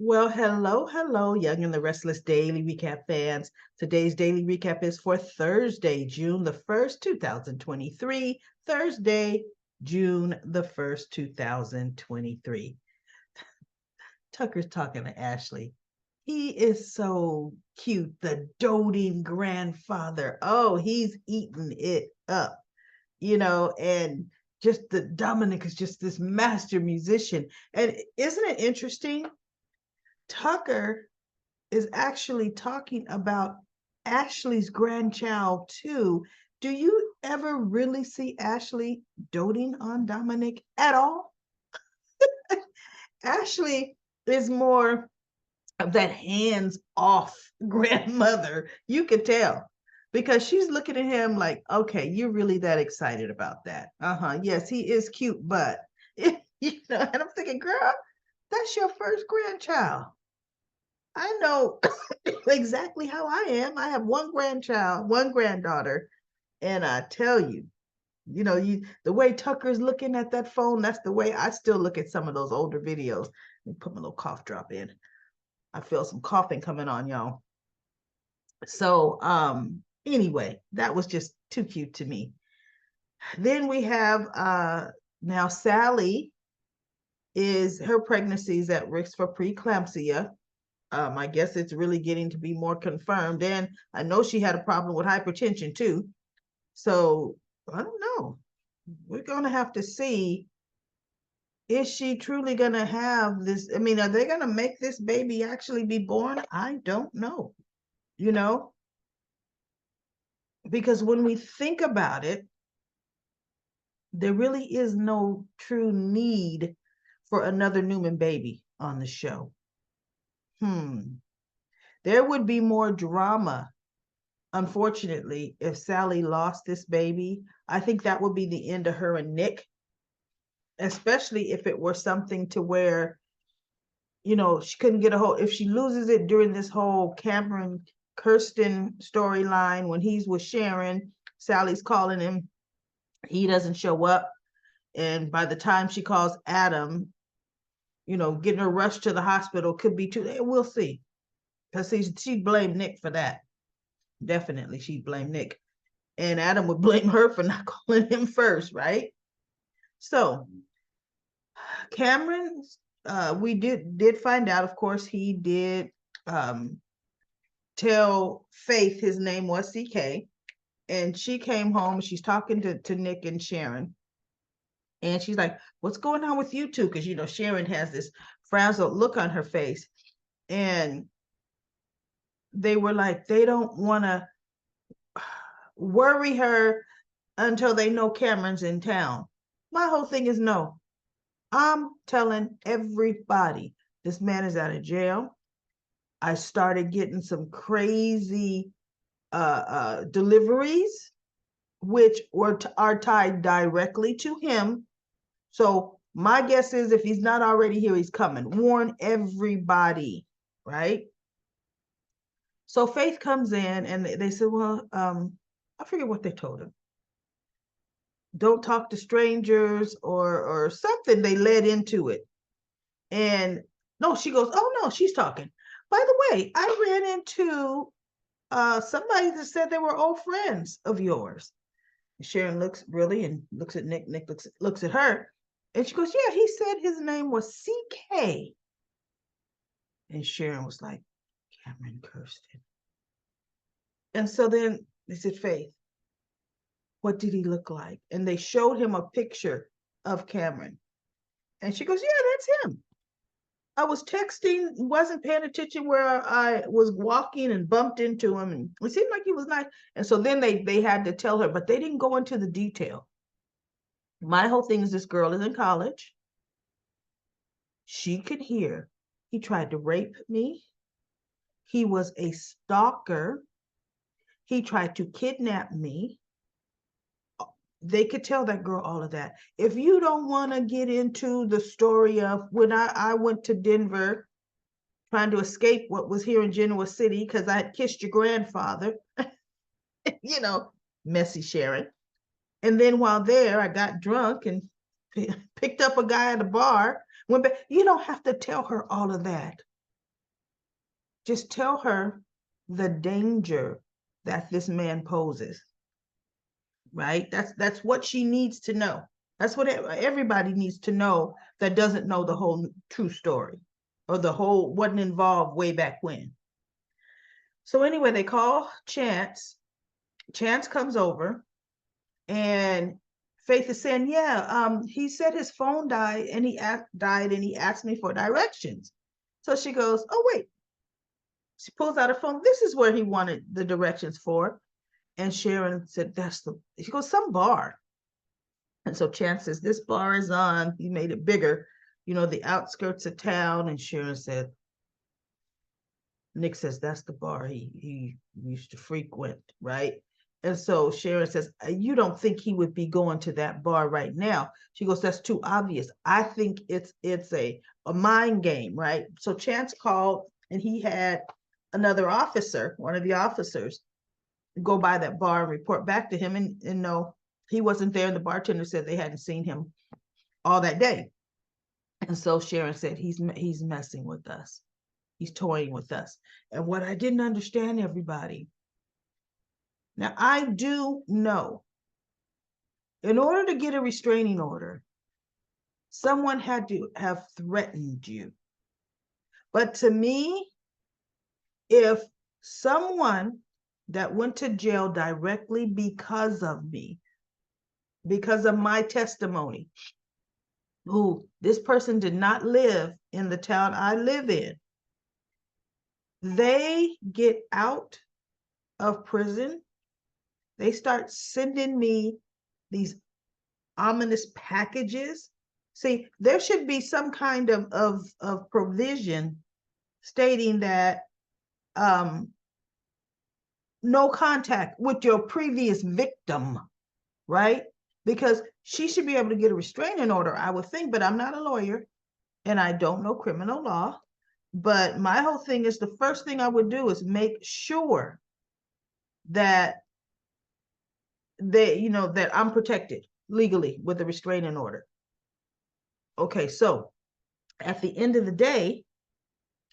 Well, hello, Young and the Restless Daily Recap fans. Today's daily recap is for Thursday, June the 1st, 2023. Thursday, June the 1st, 2023. Tucker's talking to Ashley. He is so cute, the doting grandfather. Oh, he's eating it up, and just the Dominic is just this master musician. And isn't it interesting? Tucker is actually talking about Ashley's grandchild too. Do you ever really see Ashley doting on Dominic at all? Ashley is more of that hands off grandmother. You could tell because she's looking at him like, okay, you're really that excited about that. Uh-huh. Yes, he is cute, but and I'm thinking, girl, that's your first grandchild. I know exactly how I am. I have one grandchild, one granddaughter, and I tell you, the way Tucker's looking at that phone, that's the way I still look at some of those older videos. Let me put my little cough drop in. I feel some coughing coming on, y'all. So, anyway, that was just too cute to me. Then we have now Sally is her pregnancy is at risk for preeclampsia. I guess it's really getting to be more confirmed. And I know she had a problem with hypertension too. So I don't know. We're going to have to see, is she truly going to have this? I mean, are they going to make this baby actually be born? I don't know, you know, because when we think about it, there really is no true need for another Newman baby on the show. There would be more drama, unfortunately, if Sally lost this baby. I think that would be the end of her and Nick, especially if it were something to where, she couldn't get a hold. If she loses it during this whole Cameron Kirsten storyline, when he's with Sharon, Sally's calling him, he doesn't show up. And by the time she calls Adam, getting her rushed to the hospital could be too late. We'll see. Because she'd blame Nick for that. Definitely, she'd blame Nick. And Adam would blame her for not calling him first, right? So Cameron, we did find out, of course, he did tell Faith his name was CK. And she came home, she's talking to Nick and Sharon. And she's like, what's going on with you two? Because, Sharon has this frazzled look on her face. And they were like, they don't want to worry her until they know Cameron's in town. My whole thing is no. I'm telling everybody this man is out of jail. I started getting some crazy deliveries, which are tied directly to him. So my guess is if he's not already here, he's coming. Warn everybody, right? So Faith comes in and they said, well, I forget what they told him. Don't talk to strangers or something. They led into it. And no, she goes, oh no, she's talking. By the way, I ran into somebody that said they were old friends of yours. Sharon looks really and looks at Nick. Nick looks at her. And she goes, yeah, he said his name was CK. And Sharon was like, Cameron Kirsten. And so then they said, Faith, what did he look like? And they showed him a picture of Cameron. And she goes, yeah, that's him. I was texting, wasn't paying attention where I was walking and bumped into him. And it seemed like he was nice. And so then they had to tell her, but they didn't go into the detail. My whole thing is this girl is in college. She could hear. He tried to rape me. He was a stalker. He tried to kidnap me. They could tell that girl all of that. If you don't want to get into the story of when I went to Denver trying to escape what was here in Genoa City because I had kissed your grandfather, messy Sharon. And then while there, I got drunk and picked up a guy at a bar. Went back. You don't have to tell her all of that. just tell her the danger that this man poses, right? That's what she needs to know. That's what everybody needs to know that doesn't know the whole true story or the whole wasn't involved way back when. So anyway, they call Chance. Chance comes over, and Faith is saying, yeah, he said his phone died and died and he asked me for directions. So she goes, oh wait. She pulls out her phone. This is where he wanted the directions for. And Sharon said, she goes, some bar. And so Chance says, this bar is on, he made it bigger, the outskirts of town. And Sharon said, Nick says, that's the bar he used to frequent, right? And so Sharon says, you don't think he would be going to that bar right now? She goes, that's too obvious. I think it's a mind game, right? So Chance called, and he had another officer, one of the officers, go by that bar and report back to him. And no, he wasn't there. And the bartender said they hadn't seen him all that day. And so Sharon said, he's messing with us. He's toying with us. And what I didn't understand, everybody, now I do know, in order to get a restraining order, someone had to have threatened you. But to me, if someone that went to jail directly because of me, because of my testimony, who this person did not live in the town I live in, they get out of prison, they start sending me these ominous packages. See, there should be some kind of provision stating that no contact with your previous victim, right? Because she should be able to get a restraining order, I would think, but I'm not a lawyer and I don't know criminal law. But my whole thing is, the first thing I would do is make sure that that I'm protected legally with a restraining order. Okay, so at the end of the day,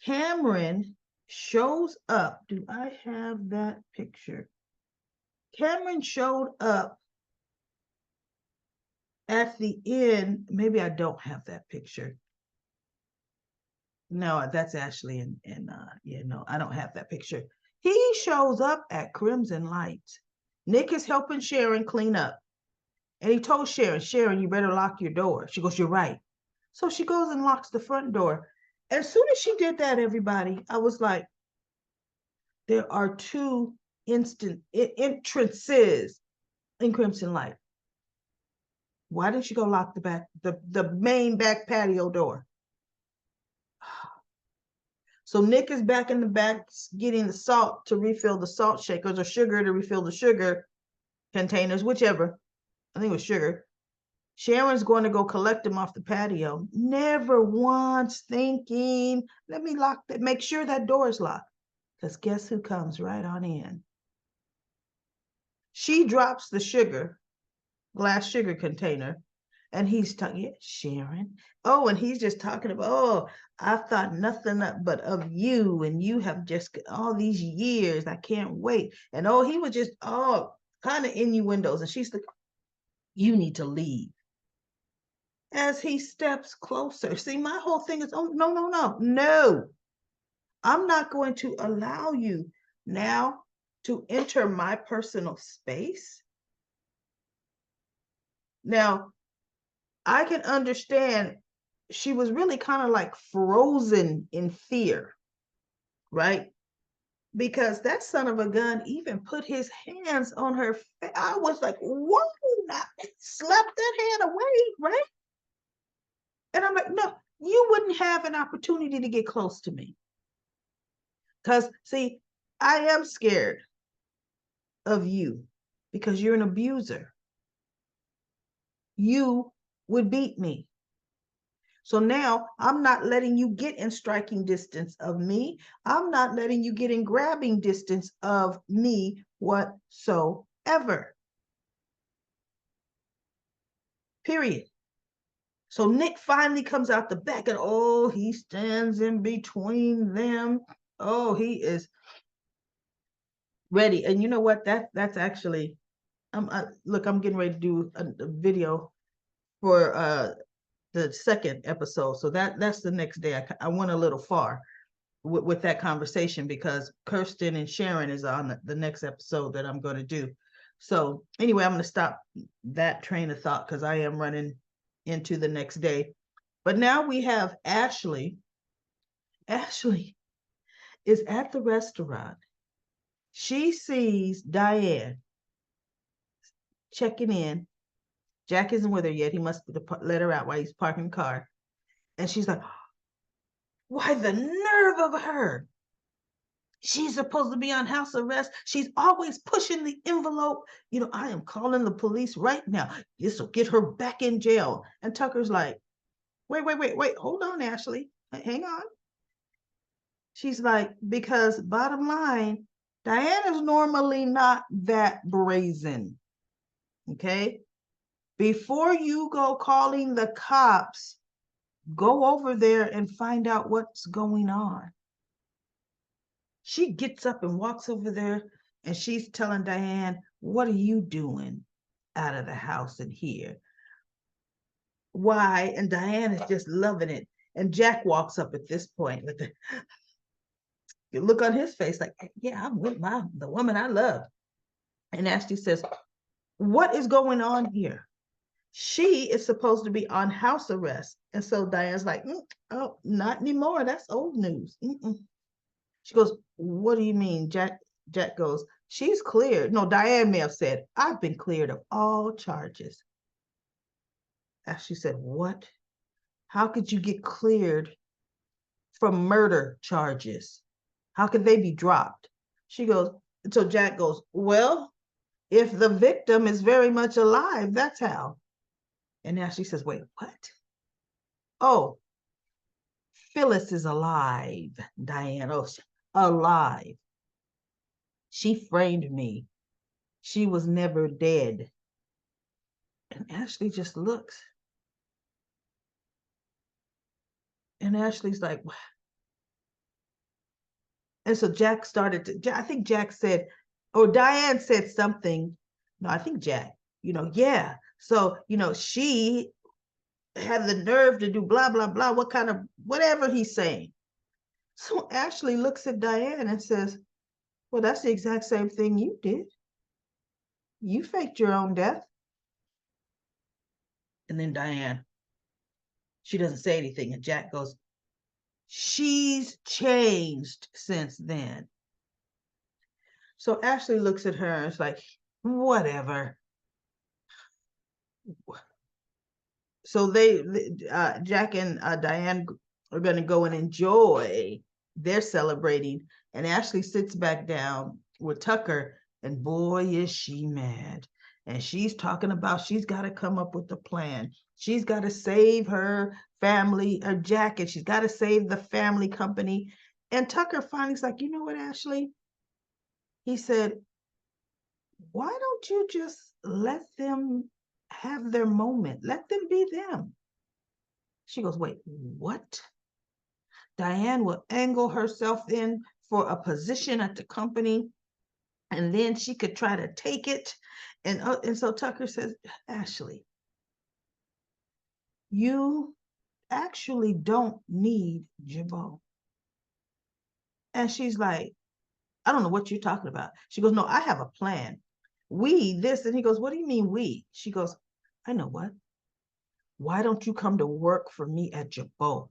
Cameron shows up. Do I have that picture? Cameron showed up at the end. Maybe I don't have that picture. No, that's Ashley no, I don't have that picture. He shows up at Crimson Lights. Nick is helping Sharon clean up. And he told Sharon, you better lock your door. She goes, you're right. So she goes and locks the front door. As soon as she did that, everybody, I was like, there are two instant entrances in Crimson Light. Why didn't she go lock the main back patio door? So Nick is back in the back getting the salt to refill the salt shakers, or sugar to refill the sugar containers, whichever. I think it was sugar. Sharon's going to go collect them off the patio. Never once thinking, let me lock that, make sure that door is locked. Because guess who comes right on in? She drops the glass sugar container, and he's talking, yeah, Sharon. Oh, and he's just talking about, oh, I thought nothing but of you, and you have just all these years. I can't wait. And oh, he was just, kind of innuendos. And she's like, you need to leave. As he steps closer. See, my whole thing is, oh, no. I'm not going to allow you now to enter my personal space. Now, I can understand she was really kind of like frozen in fear, right? Because that son of a gun even put his hands on her face. I was like, whoa, slapped that hand away, right? And I'm like, no, you wouldn't have an opportunity to get close to me. Because, see, I am scared of you because you're an abuser. You would beat me. So now I'm not letting you get in striking distance of me. I'm not letting you get in grabbing distance of me whatsoever. Period. So Nick finally comes out the back, and oh, he stands in between them. Oh, he is ready. And you know what? That's actually, look, I'm getting ready to do a video for the second episode. So that's the next day. I went a little far with that conversation because Kirsten and Sharon is on the next episode that I'm going to do. So anyway, I'm going to stop that train of thought because I am running into the next day. But now we have Ashley. Ashley is at the restaurant. She sees Diane checking in. Jack isn't with her yet. He must let her out while he's parking the car. And she's like, why, the nerve of her. She's supposed to be on house arrest. She's always pushing the envelope. I am calling the police right now. This will get her back in jail. And Tucker's like, wait. Hold on, Ashley. Hang on. She's like, because bottom line, Diane is normally not that brazen. Okay? Before you go calling the cops, go over there and find out what's going on. She gets up and walks over there and she's telling Diane, what are you doing out of the house and here? Why? And Diane is just loving it. And Jack walks up at this point with the look on his face like, yeah, I'm with the woman I love. And Ashley says, what is going on here? She is supposed to be on house arrest. And so Diane's like, oh, not anymore. That's old news. She goes, what do you mean? Jack goes, she's cleared. No, Diane may have said, I've been cleared of all charges. Ashley said, what? How could you get cleared from murder charges? How could they be dropped? She goes, so Jack goes, well, if the victim is very much alive, that's how. And Ashley says, wait, what? Oh, Phyllis is alive, Diane. Oh, alive. She framed me. She was never dead. And Ashley just looks. And Ashley's like, what? And so Jack started to, I think Jack said, or Diane said something. No, I think Jack, yeah. So, she had the nerve to do blah, blah, blah, what kind of, whatever he's saying. So Ashley looks at Diane and says, well, that's the exact same thing you did. You faked your own death. And then Diane, she doesn't say anything. And Jack goes, she's changed since then. So Ashley looks at her and it's like, whatever. So Jack and Diane are going to go and enjoy. They're celebrating. And Ashley sits back down with Tucker. And boy, is she mad. And she's talking about she's got to come up with a plan. She's got to save her family, her Jack, and she's got to save the family company. And Tucker finally's like, you know what, Ashley? He said, why don't you just let them have their moment? Let them be them. She goes, wait, what? Diane will angle herself in for a position at the company, and then she could try to take it. And so Tucker says, Ashley, you actually don't need Jabot. And she's like, I don't know what you're talking about. She goes, no, I have a plan. We, this. And he goes, what do you mean we? She goes, I know what. Why don't you come to work for me at Jabot?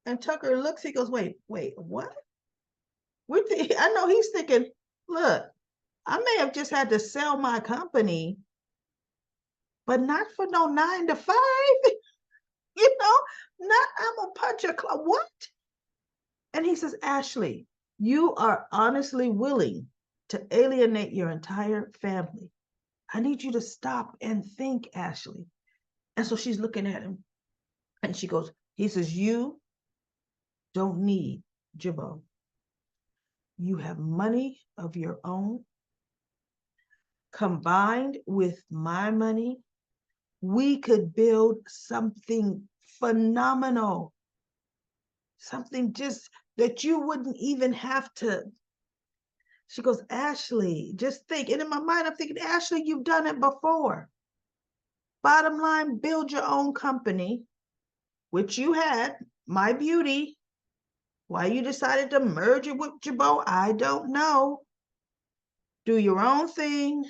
And Tucker looks, he goes, wait, what? I know he's thinking, look, I may have just had to sell my company, but not for no 9 to 5. Not I'm gonna punch a clock. What? And he says, Ashley, you are honestly willing to alienate your entire family. I need you to stop and think, Ashley. And so she's looking at him and she goes, he says, you don't need Jabot. You have money of your own. Combined with my money, we could build something phenomenal. Something just that you wouldn't even have to. She goes, Ashley, just think. And in my mind, I'm thinking, Ashley, you've done it before. Bottom line, build your own company, which you had, My Beauty. Why you decided to merge it with Jabot, I don't know. Do your own thing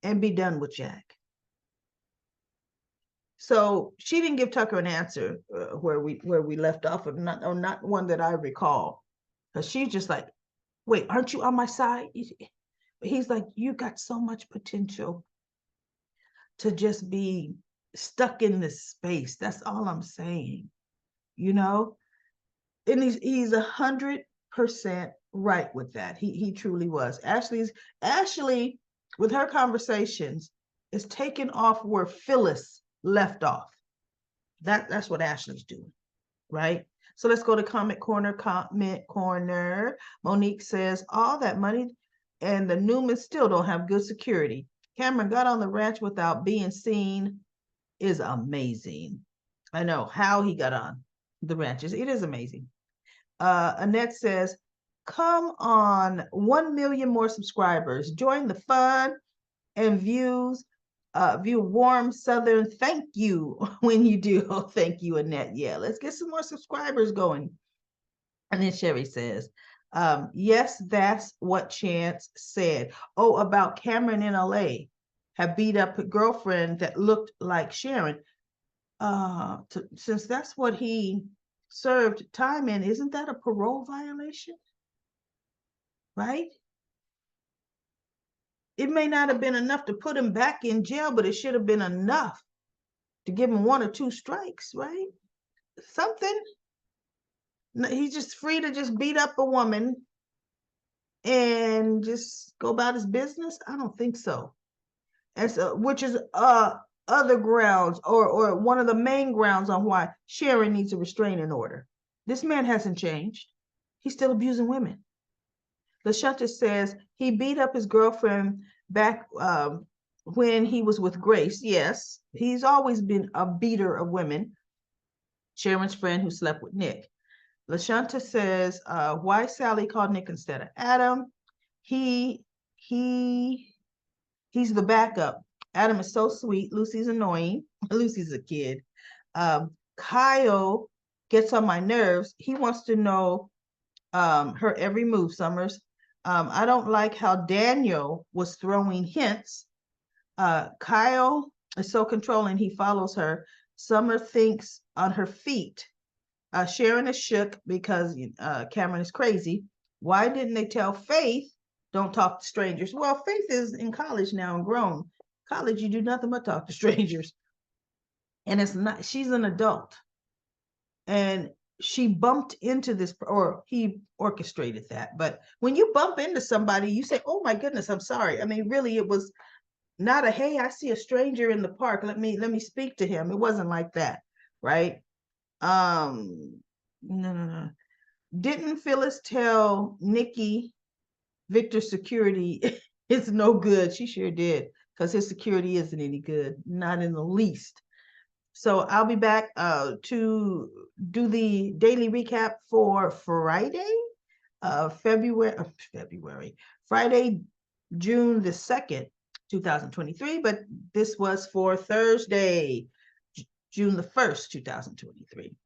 and be done with Jack. So she didn't give Tucker an answer where we left off, or not one that I recall. Because she's just like, wait, aren't you on my side? He's like, you got so much potential to just be stuck in this space. That's all I'm saying, you know? And he's 100% right with that. He truly was. Ashley, with her conversations, is taking off where Phyllis left off. That's what Ashley's doing, right? So let's go to comment corner. Monique says, all that money and the Newmans still don't have good security. Cameron got on the ranch without being seen is amazing. I know how he got on the ranches. It is amazing. Annette says, come on, 1 million more subscribers. Join the fun and view warm Southern thank you when you do. Oh, thank you, Annette. Yeah, let's get some more subscribers going. And then Sherry says, yes, that's what Chance said. Oh, about Cameron in LA have beat up a girlfriend that looked like Sharon. Since that's what he served time in, isn't that a parole violation? Right? It may not have been enough to put him back in jail, but it should have been enough to give him 1 or 2 strikes, right? Something. He's just free to just beat up a woman and just go about his business. I don't think so. And so, which is other grounds, or one of the main grounds on why Sharon needs a restraining order. This man hasn't changed. He's still abusing women. LaShunta says he beat up his girlfriend back when he was with Grace. Yes, he's always been a beater of women. Sharon's friend who slept with Nick. LaShunta says, why Sally called Nick instead of Adam? He's the backup. Adam is so sweet. Lucy's annoying. Lucy's a kid. Kyle gets on my nerves. He wants to know her every move, Summers. I don't like how Daniel was throwing hints. Kyle is so controlling, he follows her. Summer thinks on her feet. Sharon is shook because Cameron is crazy. Why didn't they tell Faith, don't talk to strangers? Well, Faith is in college now and grown. College, you do nothing but talk to strangers. And it's not, she's an adult. And she bumped into this, or he orchestrated that. But when you bump into somebody, you say, oh my goodness, I'm sorry. I mean, really, it was not a, hey, I see a stranger in the park. Let me speak to him. It wasn't like that, right? No. Didn't Phyllis tell Nikki Victor's security is no good? She sure did, because his security isn't any good, not in the least. So I'll be back to do the daily recap for Friday, Friday, June the 2nd, 2023. But this was for Thursday, June the 1st, 2023.